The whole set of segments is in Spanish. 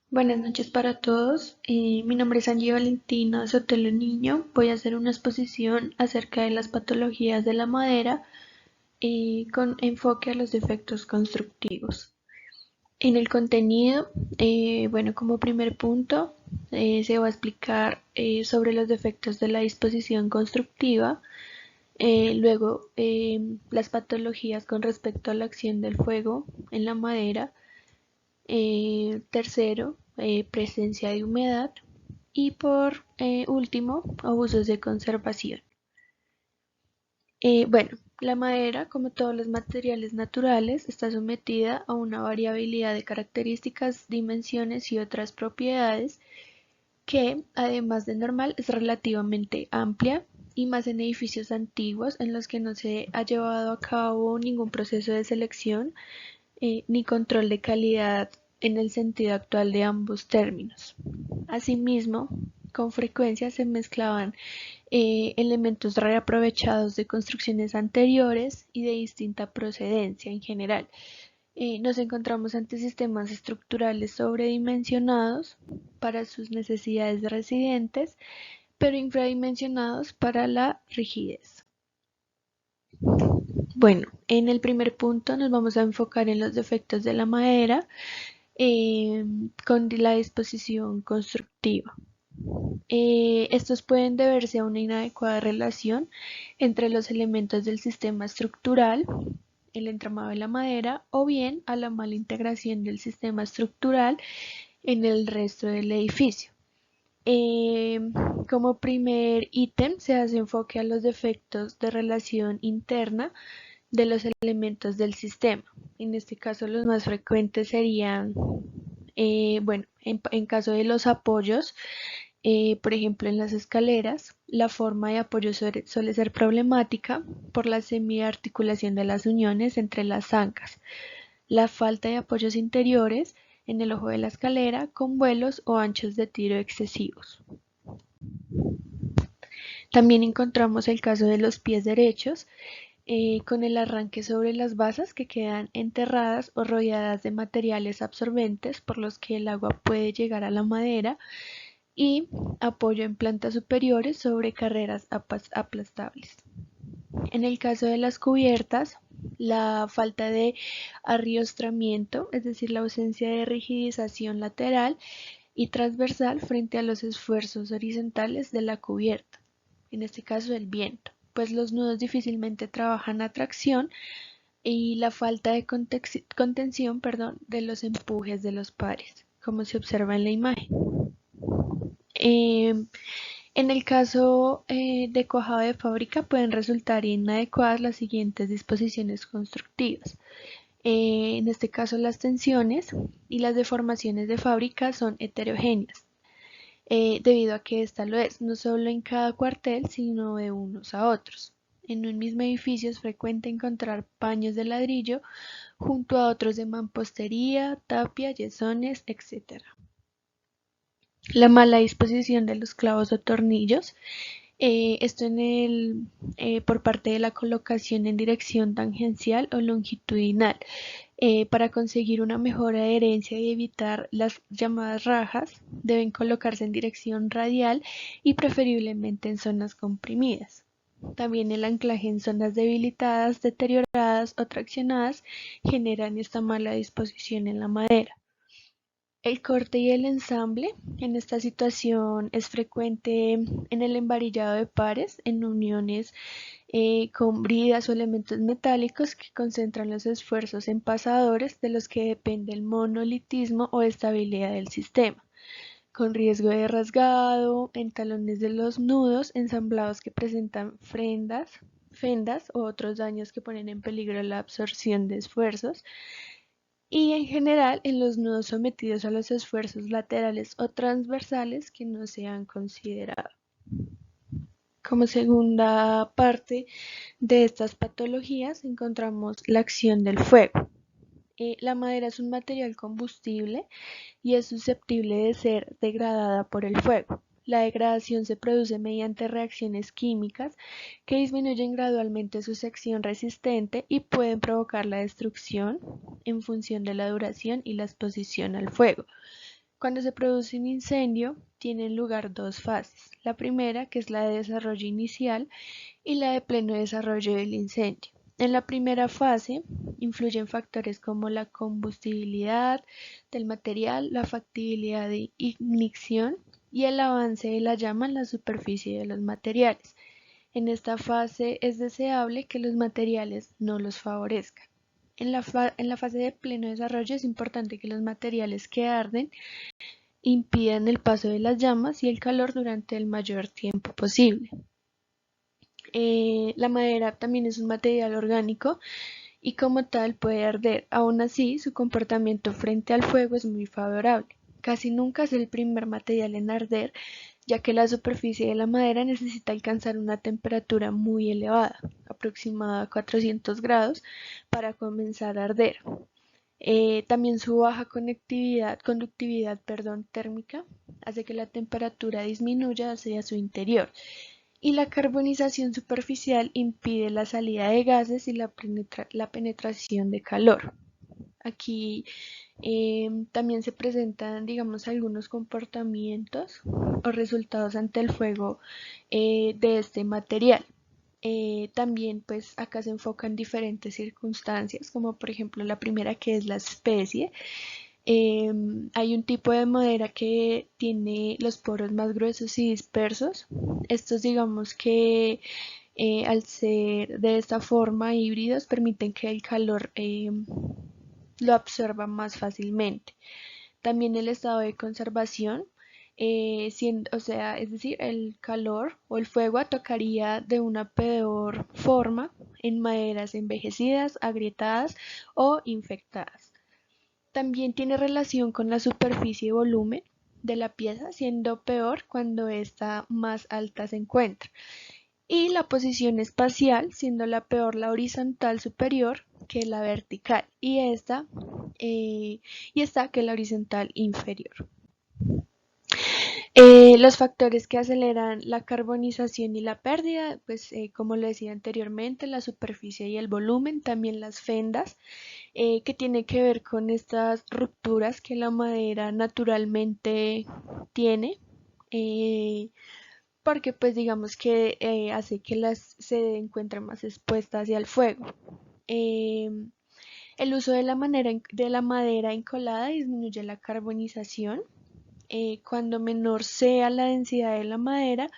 Buenas noches para todos. Mi nombre es Angie Valentina Sotelo Niño. Voy a hacer una exposición acerca de las patologías de la madera con enfoque a los defectos constructivos. En el contenido, como primer punto, se va a explicar sobre los defectos de la disposición constructiva, luego las patologías con respecto a la acción del fuego en la madera. Tercero, presencia de humedad. Y por último, abusos de conservación. La madera, como todos los materiales naturales, está sometida a una variabilidad de características, dimensiones y otras propiedades que, además de normal, es relativamente amplia y más en edificios antiguos en los que no se ha llevado a cabo ningún proceso de selección ni control de calidad en el sentido actual de ambos términos. Asimismo, con frecuencia se mezclaban elementos reaprovechados de construcciones anteriores y de distinta procedencia en general. Nos encontramos ante sistemas estructurales sobredimensionados para sus necesidades de residentes, pero infradimensionados para la rigidez. Bueno, en el primer punto nos vamos a enfocar en los defectos de la madera con la disposición constructiva. Estos pueden deberse a una inadecuada relación entre los elementos del sistema estructural, el entramado de la madera, o bien a la mala integración del sistema estructural en el resto del edificio. Eh, como primer ítem se hace enfoque a los defectos de relación interna de los elementos del sistema. En este caso los más frecuentes serían, en caso de los apoyos, por ejemplo en las escaleras, la forma de apoyo suele ser problemática por la semiarticulación de las uniones entre las zancas, la falta de apoyos interiores en el ojo de la escalera con vuelos o anchos de tiro excesivos. También encontramos el caso de los pies derechos, con el arranque sobre las basas que quedan enterradas o rodeadas de materiales absorbentes por los que el agua puede llegar a la madera, y apoyo en plantas superiores sobre carreras aplastables. En el caso de las cubiertas, la falta de arriostramiento, es decir, la ausencia de rigidización lateral y transversal frente a los esfuerzos horizontales de la cubierta, en este caso el viento, pues los nudos difícilmente trabajan a tracción, y la falta de contención de los empujes de los pares, como se observa en la imagen. En el caso de cuajado de fábrica pueden resultar inadecuadas las siguientes disposiciones constructivas. En este caso las tensiones y las deformaciones de fábrica son heterogéneas, debido a que esta lo es, no solo en cada cuartel, sino de unos a otros. En un mismo edificio es frecuente encontrar paños de ladrillo junto a otros de mampostería, tapia, yesones, etc. La mala disposición de los clavos o tornillos, esto por parte de la colocación en dirección tangencial o longitudinal, para conseguir una mejor adherencia y evitar las llamadas rajas, deben colocarse en dirección radial y preferiblemente en zonas comprimidas. También el anclaje en zonas debilitadas, deterioradas o traccionadas generan esta mala disposición en la madera. El corte y el ensamble en esta situación es frecuente en el embarillado de pares, en uniones con bridas o elementos metálicos que concentran los esfuerzos en pasadores de los que depende el monolitismo o estabilidad del sistema, con riesgo de rasgado, en talones de los nudos, ensamblados que presentan fendas o otros daños que ponen en peligro la absorción de esfuerzos, y en general en los nudos sometidos a los esfuerzos laterales o transversales que no se han considerado. Como segunda parte de estas patologías encontramos la acción del fuego. La madera es un material combustible y es susceptible de ser degradada por el fuego. La degradación se produce mediante reacciones químicas que disminuyen gradualmente su sección resistente y pueden provocar la destrucción en función de la duración y la exposición al fuego. Cuando se produce un incendio, tienen lugar dos fases. La primera, que es la de desarrollo inicial, y la de pleno desarrollo del incendio. En la primera fase influyen factores como la combustibilidad del material, la factibilidad de ignición y el avance de la llama en la superficie de los materiales. En esta fase es deseable que los materiales no los favorezcan. En la fase de pleno desarrollo es importante que los materiales que arden impidan el paso de las llamas y el calor durante el mayor tiempo posible. La madera también es un material orgánico y como tal puede arder. Aún así, su comportamiento frente al fuego es muy favorable. Casi nunca es el primer material en arder, ya que la superficie de la madera necesita alcanzar una temperatura muy elevada, aproximada a 400 grados, para comenzar a arder. También su baja conductividad térmica hace que la temperatura disminuya hacia su interior y la carbonización superficial impide la salida de gases y la penetración de calor. Aquí también se presentan, digamos, algunos comportamientos o resultados ante el fuego de este material. También pues acá se enfocan diferentes circunstancias, como por ejemplo la primera que es la especie. Hay un tipo de madera que tiene los poros más gruesos y dispersos. Estos digamos que al ser de esta forma híbridos permiten que el calor lo absorba más fácilmente. También el estado de conservación, o sea, es decir, el calor o el fuego atacaría de una peor forma en maderas envejecidas, agrietadas o infectadas. También tiene relación con la superficie y volumen de la pieza, siendo peor cuando esta más alta se encuentra. Y la posición espacial, siendo la peor la horizontal superior que la vertical y esta que la horizontal inferior. Los factores que aceleran la carbonización y la pérdida, pues como lo decía anteriormente, la superficie y el volumen, también las fendas, que tiene que ver con estas rupturas que la madera naturalmente tiene, porque pues digamos que hace que se encuentren más expuestas hacia el fuego. Eh, el uso de la madera encolada disminuye la carbonización. Cuando menor sea la densidad de la madera,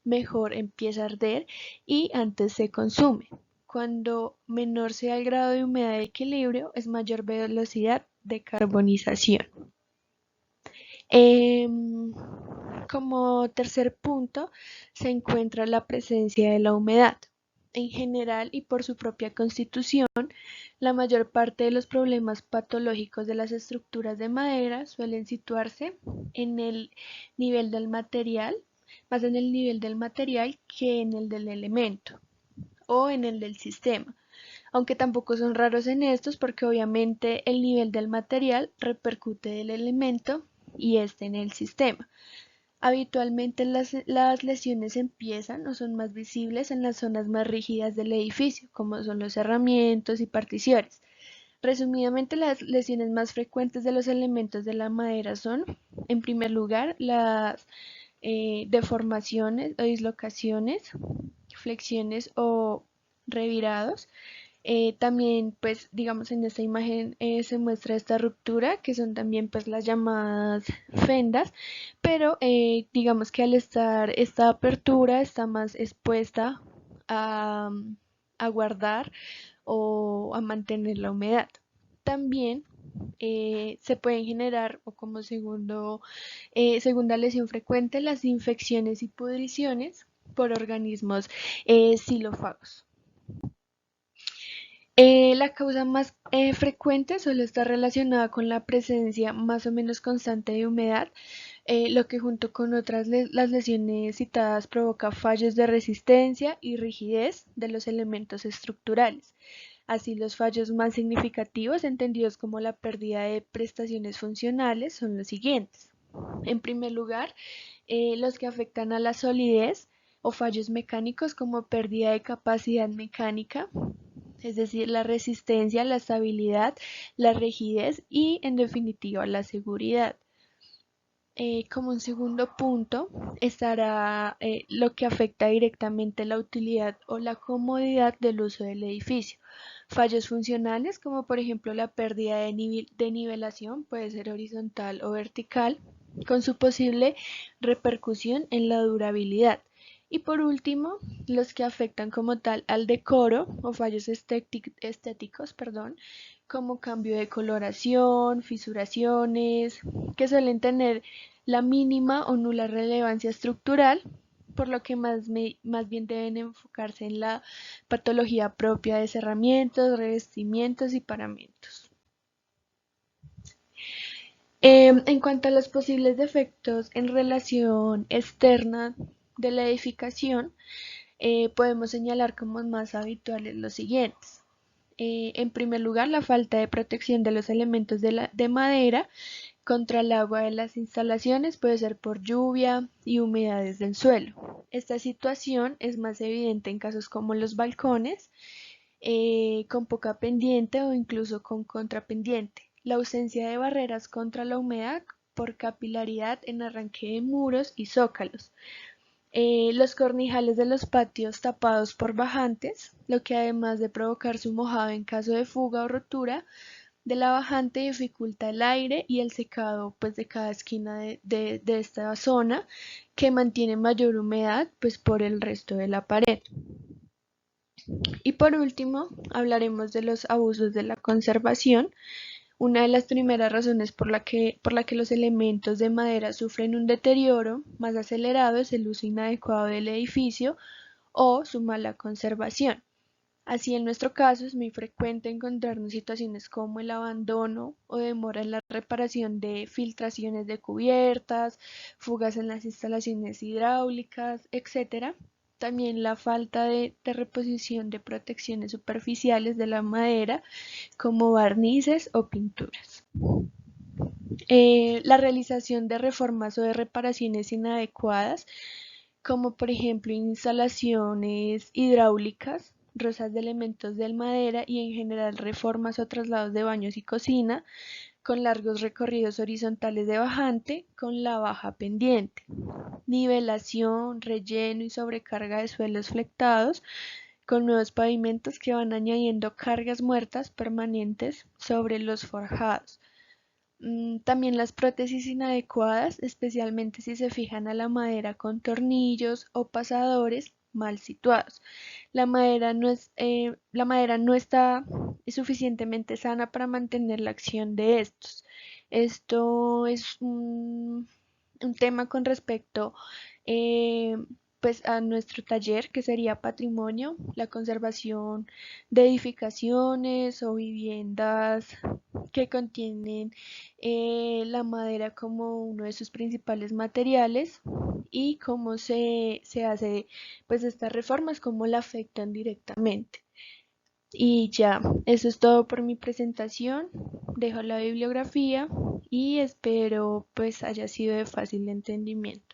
mejor empieza a arder y antes se consume. Cuando menor sea el grado de humedad de equilibrio, es mayor velocidad de carbonización. Como tercer punto, se encuentra la presencia de la humedad. En general y por su propia constitución, la mayor parte de los problemas patológicos de las estructuras de madera suelen situarse en el nivel del material, más en el nivel del material que en el del elemento o en el del sistema, aunque tampoco son raros en estos porque obviamente el nivel del material repercute del elemento y este en el sistema. Habitualmente las lesiones empiezan o son más visibles en las zonas más rígidas del edificio, como son los cerramientos y particiones. Resumidamente, las lesiones más frecuentes de los elementos de la madera son, en primer lugar, las deformaciones o dislocaciones, flexiones o revirados. También, pues, digamos, en esta imagen se muestra esta ruptura, que son también, pues, las llamadas fendas, pero digamos que al estar esta apertura está más expuesta a, a guardar o a mantener la humedad. También se pueden generar, o como segunda lesión frecuente, las infecciones y pudriciones por organismos xilófagos. La causa más frecuente suele estar relacionada con la presencia más o menos constante de humedad, lo que junto con las lesiones citadas provoca fallos de resistencia y rigidez de los elementos estructurales. Así, los fallos más significativos, entendidos como la pérdida de prestaciones funcionales, son los siguientes. En primer lugar, los que afectan a la solidez o fallos mecánicos como pérdida de capacidad mecánica, es decir, la resistencia, la estabilidad, la rigidez y, en definitiva, la seguridad. Como un segundo punto estará lo que afecta directamente la utilidad o la comodidad del uso del edificio. Fallos funcionales, como por ejemplo la pérdida de nivelación, puede ser horizontal o vertical, con su posible repercusión en la durabilidad. Y por último, los que afectan como tal al decoro o fallos estéticos, perdón, como cambio de coloración, fisuraciones, que suelen tener la mínima o nula relevancia estructural, por lo que más bien deben enfocarse en la patología propia de cerramientos, revestimientos y paramentos. En cuanto a los posibles defectos en relación externa de la edificación, podemos señalar como más habituales los siguientes. En primer lugar, la falta de protección de los elementos de madera contra el agua de las instalaciones puede ser por lluvia y humedades del suelo. Esta situación es más evidente en casos como los balcones, con poca pendiente o incluso con contrapendiente. La ausencia de barreras contra la humedad por capilaridad en arranque de muros y zócalos. Los cornijales de los patios tapados por bajantes, lo que además de provocar su mojado en caso de fuga o rotura de la bajante dificulta el aire y el secado pues de cada esquina de esta zona que mantiene mayor humedad pues por el resto de la pared. Y por último, hablaremos de los abusos de la conservación. Una de las primeras razones por la que los elementos de madera sufren un deterioro más acelerado es el uso inadecuado del edificio o su mala conservación. Así, en nuestro caso, es muy frecuente encontrarnos situaciones como el abandono o demora en la reparación de filtraciones de cubiertas, fugas en las instalaciones hidráulicas, etc. También la falta de reposición de protecciones superficiales de la madera, como barnices o pinturas. La realización de reformas o de reparaciones inadecuadas, como por ejemplo instalaciones hidráulicas, rosas de elementos de madera y en general reformas o traslados de baños y cocina, con largos recorridos horizontales de bajante con la baja pendiente, nivelación, relleno y sobrecarga de suelos flectados, con nuevos pavimentos que van añadiendo cargas muertas permanentes sobre los forjados. También las prótesis inadecuadas, especialmente si se fijan a la madera con tornillos o pasadores mal situados. La madera no está suficientemente sana para mantener la acción de estos. Esto es un tema con respecto eh, pues a nuestro taller, que sería patrimonio, la conservación de edificaciones o viviendas que contienen la madera como uno de sus principales materiales y cómo se hace pues estas reformas, cómo la afectan directamente. Y ya, eso es todo por mi presentación. Dejo la bibliografía y espero pues haya sido de fácil entendimiento.